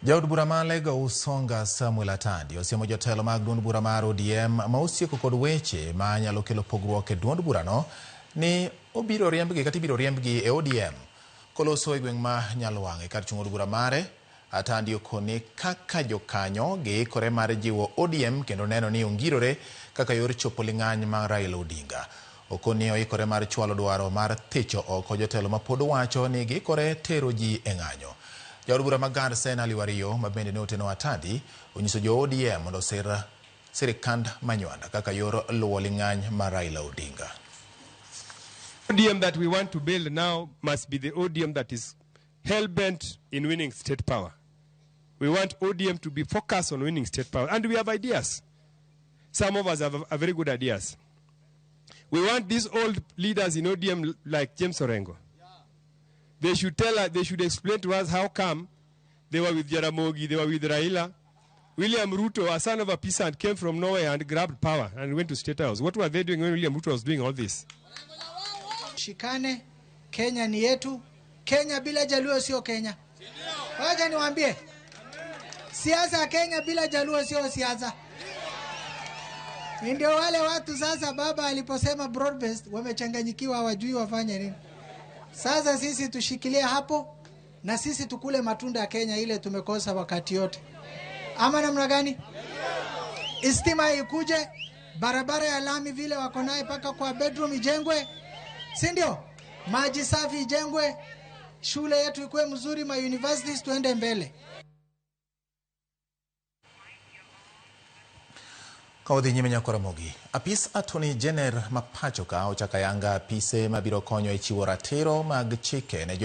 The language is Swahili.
Jaod bura ma Alego Usonga Samwel Atandi osiemo jotelo mag duond bura mar ODM ma osieko kod weche ma nyalo kelo pogruok e duond burano ni obiro riembgi kata ibiro riembgi e ODM. Koloso e gweng' ma Nyalwang'e kar chung' od bura mare, Atandi okone kaka jokanyo giikore mar jiwo ODM kendo neno ni ongirore kaka yor chopo ling'any mar Raila Odinga. Okoni oikore mar chwalo dwaro mar thicho oko jotelo ma pod wacho ni giikore tero ji e ng'anyo. Jaod bura magar Sen Aliwario ma bende ne oteno Atandi onyiso jo ODM mondo sirikand manywanda kaka yor luwo ling'any mar Raila Odinga. ODM that we want to build now must be the ODM that is hell-bent in winning state power. We want ODM to be focused on winning state power. And we have ideas. Some of us have very good ideas. We want these old leaders in ODM like James Orengo. They should tell us, they should explain to us how come they were with Ramogi, they were with Raila. William Ruto, a son of a peasant, came from nowhere and grabbed power and went to State House. What were they doing when William Ruto was doing all this? Shikane, Kenya ni yetu. Kenya bila Jaluo sio Kenya. Wacha niwaambie. Siasa Kenya bila Jaluo sio siasa. Ndio wale watu sasa baba aliposema broad based wamechanganyikiwa, hawajui wafanye nini. Sasa sisi tushikilie hapo na sisi tukule matunda ya Kenya ile tumekosa wakati yote. Ama namna gani? Istima ikuje, barabara ya lami vile wako naye paka kwa bedroom ijengwe. Si ndio? Maji safi ijengwe, shule yetu ikuwe mzuri, ma universities tuende mbele. Kawadhi nyime nyako Ramogi. Apis Attorney General mapachoka ochakayanga apise mabiro konyo e chiwo ratiro mag chike ne